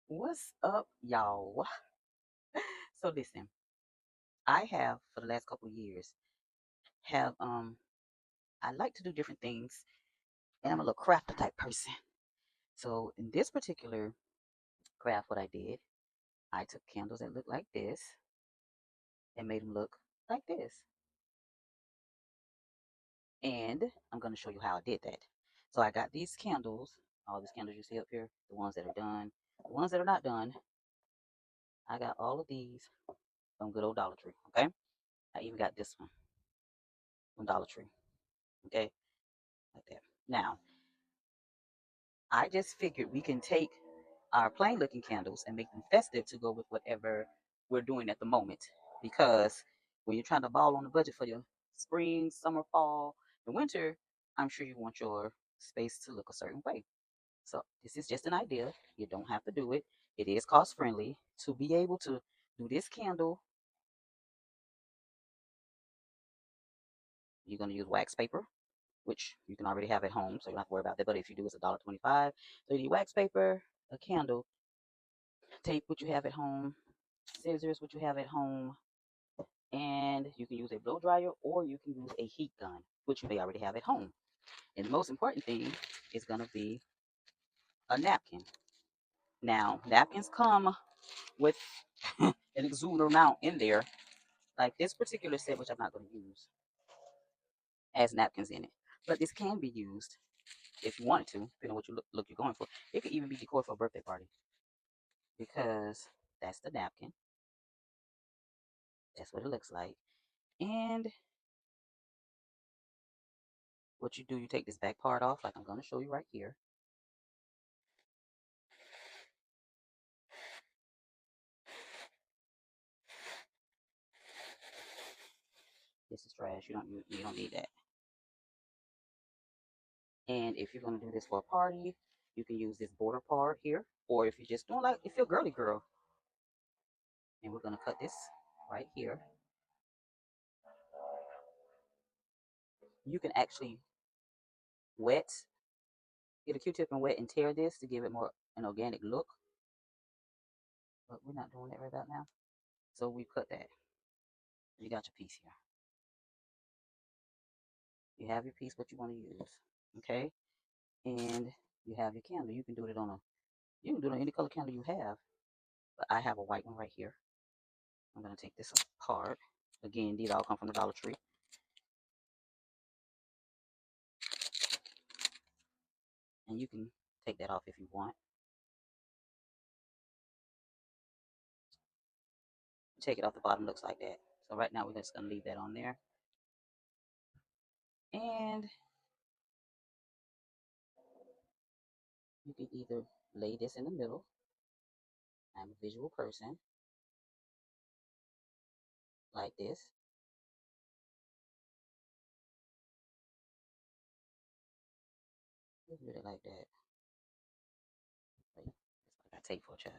What's up, y'all? So listen, I have for the last couple of years have I like to do different things, and I'm a little crafter type person. So in this particular craft, what I did, I took candles that look like this and made them look like this. And I'm gonna show you how I did that. So I got these candles, all these candles you see up here, the ones that are done, the ones that are not done. I got all of these from good old Dollar Tree. Okay, I even got this one from Dollar Tree. Okay, like that. Now I just figured we can take our plain looking candles and make them festive to go with whatever we're doing at the moment. Because when you're trying to ball on the budget for your spring, summer, fall, and winter, I'm sure you want your space to look a certain way. So this is just an idea. You don't have to do it. It is cost friendly. To be able to do this candle, you're going to use wax paper, which you can already have at home, so you don't have to worry about that. But if you do, it's $1.25. So you need wax paper, a candle, tape, what you have at home, scissors, what you have at home, and you can use a blow dryer or you can use a heat gun, which you may already have at home. And the most important thing is going to be a napkin. Now, napkins come with an exuberant amount in there. Like this particular set, which I'm not going to use, has napkins in it. But this can be used if you wanted to, depending on what you look you're going for. It could even be decor for a birthday party because that's the napkin. That's what it looks like. And what you do, you take this back part off, like I'm going to show you right here. This is trash. You don't need that. And if you're gonna do this for a party, you can use this border part here, or if you're just doing like if you're a girly girl, and we're gonna cut this right here. You can actually wet, get a Q-tip and wet and tear this to give it more an organic look. But we're not doing that right about now. So we cut that. You got your piece here. You have your piece what you want to use. Okay? And you have your candle. You can do it on any color candle you have. But I have a white one right here. I'm gonna take this apart. Again, these all come from the Dollar Tree. And you can take that off if you want. Take it off the bottom, looks like that. So right now we're just gonna leave that on there. And you can either lay this in the middle. I'm a visual person, like this. Just do it like that. Wait, that's what I got tape for, child.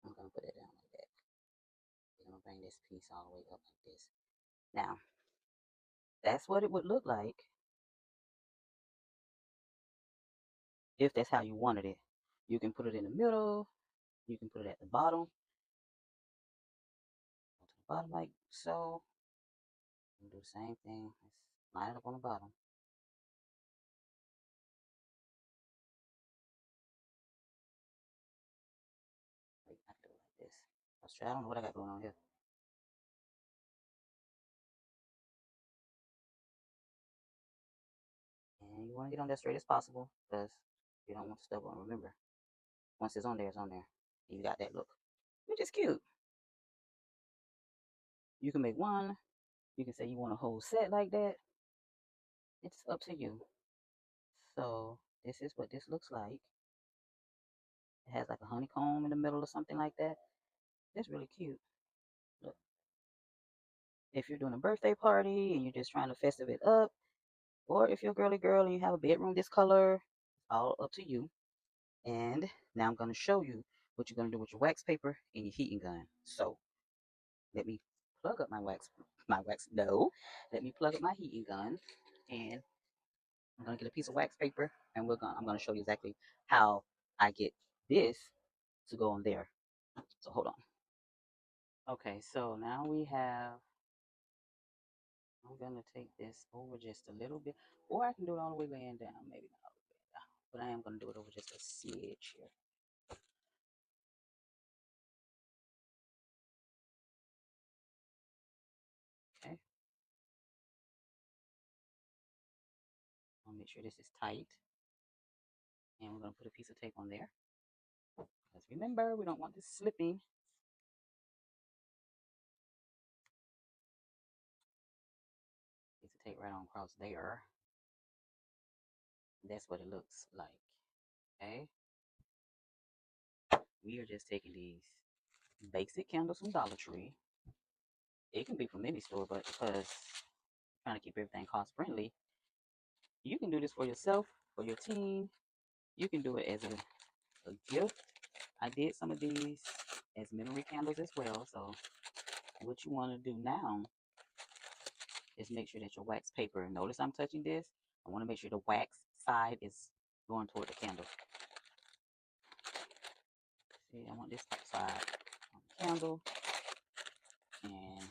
I'm gonna put it down like that. I'm gonna bring this piece all the way up like this. Now, that's what it would look like if that's how you wanted it. You can put it in the middle. You can put it at the bottom. Go to the bottom like so. And do the same thing. Let's line it up on the bottom. Wait, I can do it like this. Let's try. I don't know what I got going on here. And you want to get on there straight as possible because you don't want to stubborn. Remember, once it's on there, it's on there. You got that look, which is cute. You can make one. You can say you want a whole set like that. It's up to you. So this is what this looks like. It has like a honeycomb in the middle or something like that. It's really cute. Look, if you're doing a birthday party and you're just trying to festive it up, or if you're a girly girl and you have a bedroom this color, it's all up to you. And now I'm going to show you what you're going to do with your wax paper and your heating gun. So let me plug up my wax. No, let me plug up my heating gun, and I'm gonna get a piece of wax paper, and I'm gonna show you exactly how I get this to go on there. So hold on. Okay, so now we have. I'm gonna take this over just a little bit, or I can do it all the way laying down. Maybe not all the way down, but I am gonna do it over just a smidge here. Okay. I'll make sure this is tight, and we're gonna put a piece of tape on there. Because remember, we don't want this slipping. Piece of tape right on across there. That's what it looks like. Okay. We are just taking these basic candles from Dollar Tree. It can be from any store, but because I'm trying to keep everything cost friendly, you can do this for yourself, for your team. You can do it as a gift. I did some of these as memory candles as well. So what you want to do now is make sure that your wax paper, notice I'm touching this. I want to make sure the wax side is going toward the candle. See, I want this side on the candle. And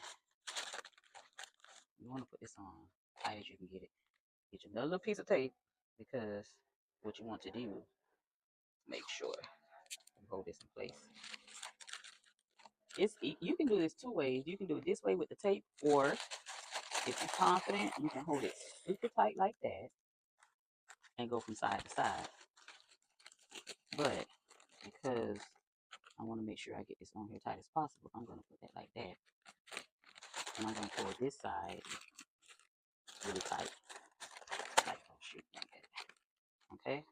you want to put this on tight as you can get it. Get you another little piece of tape, because what you want to do, make sure you hold this in place. You can do this two ways. You can do it this way with the tape, or if you're confident, you can hold it super tight like that and go from side to side. But because I want to make sure I get this on here tight as possible, I'm going to put that like that. And I'm going to pull this side really tight. Like, oh shoot, like that. Okay?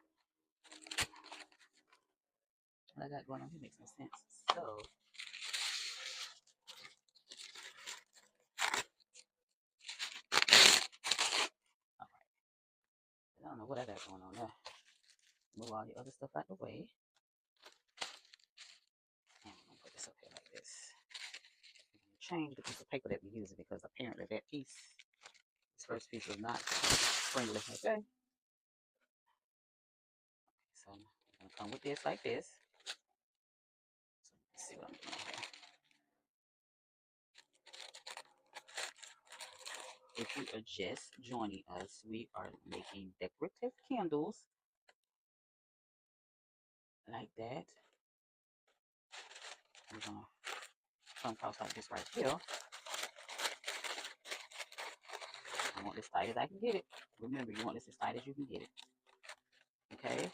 What I got going on here makes no sense. So, alright. I don't know what I got going on there. Move all the other stuff out the way. And I'm going to put this up here like this. Change the piece of paper that we're using, because apparently that piece, this first piece, is not friendly. Okay? So I'm going to come with this like this. So let's see what I'm doing here. If you are just joining us, we are making decorative candles like that. We're going to come across like this right here. I want this tight as I can get it. Remember, you want this as tight as you can get it. Okay?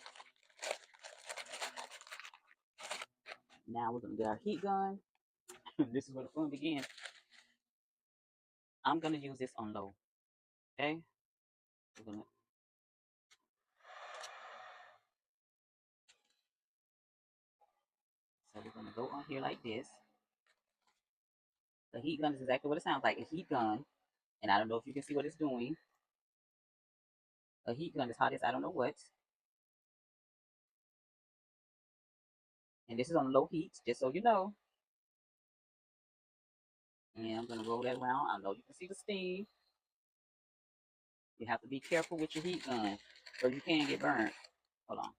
Now we're going to get our heat gun. This is where the fun begins. I'm going to use this on low. Okay? We're going to So we're going to go on here like this. The heat gun is exactly what it sounds like. A heat gun. And I don't know if you can see what it's doing. A heat gun is hot as I don't know what. And this is on low heat, just so you know. And I'm going to roll that around. I know you can see the steam. You have to be careful with your heat gun, or you can get burned. Hold on.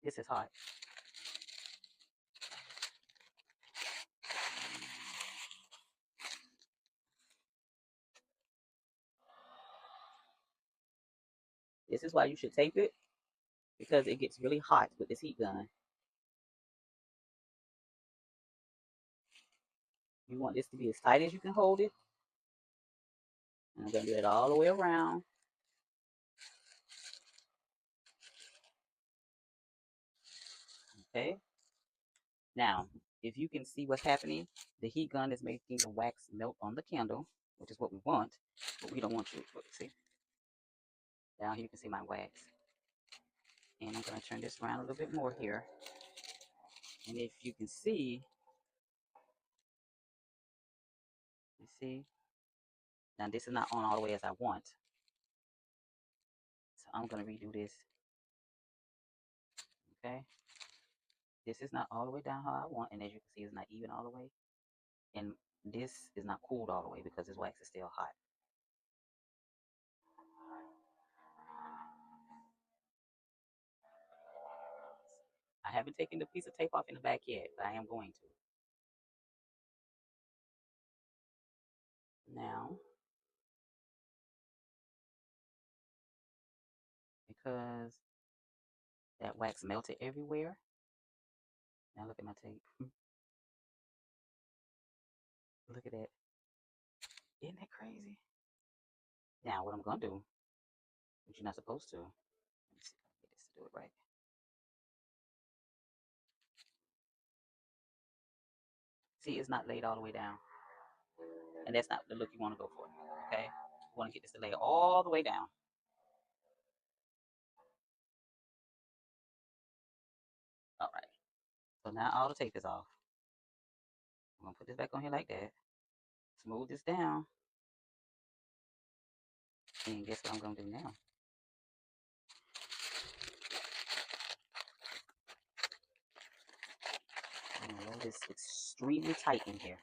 This is hot. This is why you should tape it, because it gets really hot with this heat gun. You want this to be as tight as you can hold it. And I'm going to do it all the way around. Okay. Now, if you can see what's happening, the heat gun is making the wax melt on the candle, which is what we want, but we don't want you. Look, see? Down here you can see my wax. And I'm going to turn this around a little bit more here. And if you can see, you see, now this is not on all the way as I want. So I'm going to redo this. Okay? This is not all the way down how I want. And as you can see, it's not even all the way. And this is not cooled all the way because this wax is still hot. I haven't taken the piece of tape off in the back yet, but I am going to. Now, because that wax melted everywhere. Now look at my tape. Look at that. Isn't that crazy? Now what I'm going to do, which you're not supposed to. Let me see if I can get this to do it right. See, it's not laid all the way down. And that's not the look you want to go for. Okay? You want to get this to lay all the way down. Alright. So now all the tape is off. I'm going to put this back on here like that. Smooth this down. And guess what I'm going to do now? I'm going to roll this extremely tight in here.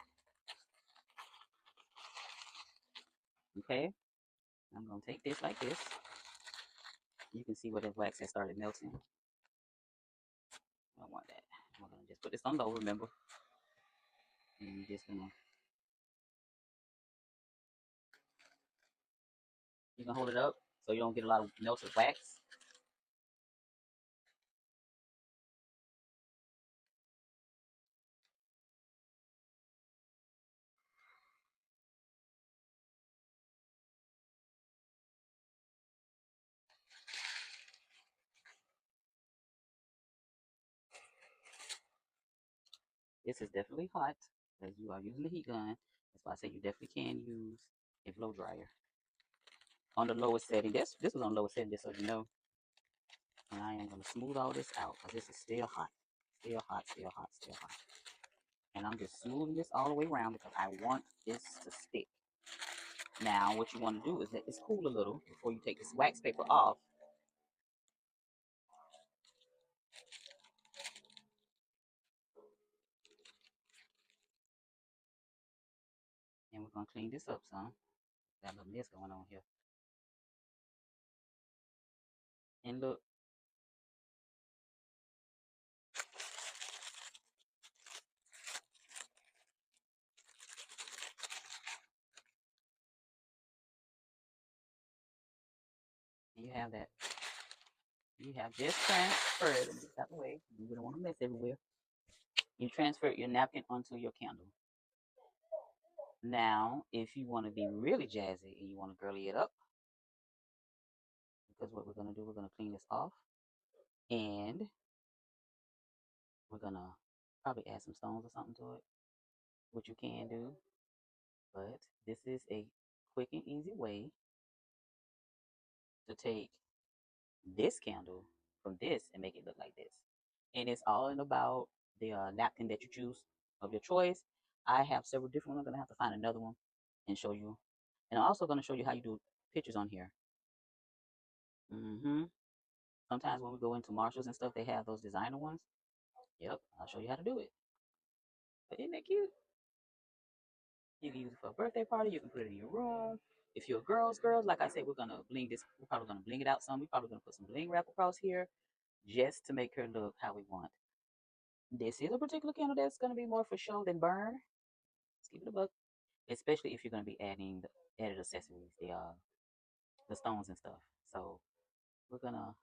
Okay? I'm going to take this like this. You can see where the wax has started melting. I don't want that. I'm going to just put this on low, remember? And you're just going to... You can hold it up so you don't get a lot of melted wax. This is definitely hot because you are using the heat gun. That's why I say you definitely can use a blow dryer. On the lowest setting, this was on lowest setting, just so you know. And I am going to smooth all this out because this is still hot. Still hot, still hot, still hot. And I'm just smoothing this all the way around because I want this to stick. Now, what you want to do is let this cool a little before you take this wax paper off. And we're going to clean this up some. Got a little mess going on here. And look. You have that. You have just transferred. Let me get out the way. You don't want to mess everywhere. You transferred your napkin onto your candle. Now, if you want to be really jazzy and you want to girly it up, because what we're going to do, we're going to clean this off. And we're going to probably add some stones or something to it, which you can do. But this is a quick and easy way to take this candle from this and make it look like this. And it's all in about the napkin that you choose of your choice. I have several different ones. I'm going to have to find another one and show you. And I'm also going to show you how you do pictures on here. Sometimes when we go into Marshalls and stuff, they have those designer ones. Yep, I'll show you how to do it. But isn't that cute? You can use it for a birthday party. You can put it in your room. If you're girls, like I said, we're gonna bling this. We're probably gonna bling it out some. We're probably gonna put some bling wrap across here, just to make her look how we want. This is a particular candle that's gonna be more for show than burn. Let's keep it a buck, especially if you're gonna be adding the added accessories, the stones and stuff. So we're gonna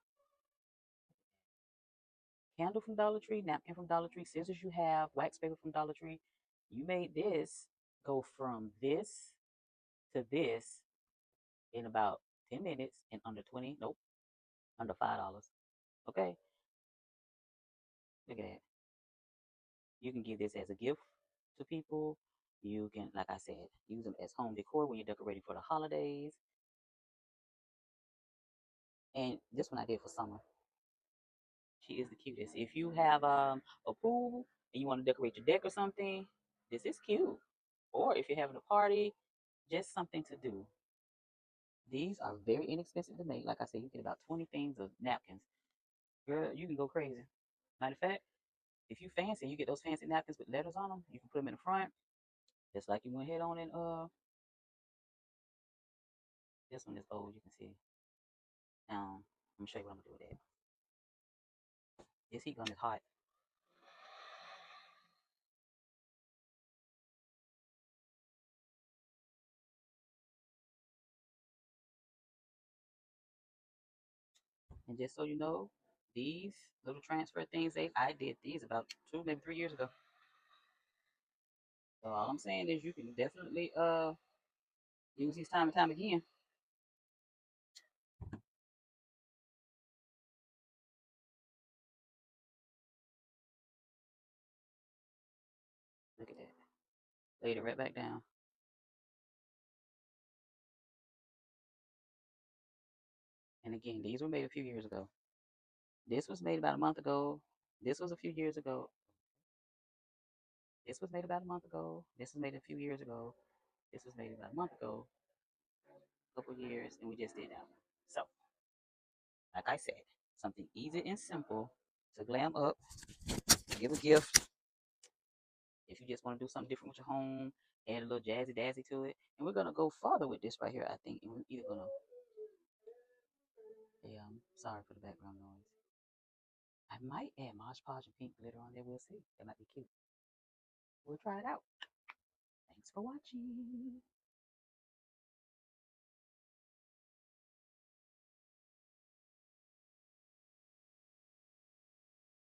candle from Dollar Tree, napkin from Dollar Tree, scissors you have, wax paper from Dollar Tree. You made this go from this to this in about 10 minutes and under 20, nope, under $5. Okay, look at that. You can give this as a gift to people. You can, like I said, use them as home decor when you're decorating for the holidays. And this one I did for summer. She is the cutest. If you have a pool and you want to decorate your deck or something, this is cute. Or if you're having a party, just something to do. These are very inexpensive to make. Like I said, you get about 20 things of napkins. Girl, you can go crazy. Matter of fact, if you fancy, you get those fancy napkins with letters on them. You can put them in the front, just like you went ahead on and this one is old. You can see. I'm gonna show you what I'm gonna do with that. This heat gun is hot, and just so you know, these little transfer things, I did these about 2, maybe 3 years ago. So all I'm saying is you can definitely use these time and time again. Look at that. Laid it right back down. And again, these were made a few years ago. This was made about a month ago. This was a few years ago. This was made about a month ago. This was made a few years ago. This was made about a month ago, a couple years, and we just did that one. So, like I said, something easy and simple to glam up, give a gift. If you just want to do something different with your home, add a little jazzy dazzy to it. And we're gonna go farther with this right here, I think. And we're either gonna sorry for the background noise. I might add Mod Podge and pink glitter on there. We'll see. That might be cute. We'll try it out. Thanks for watching.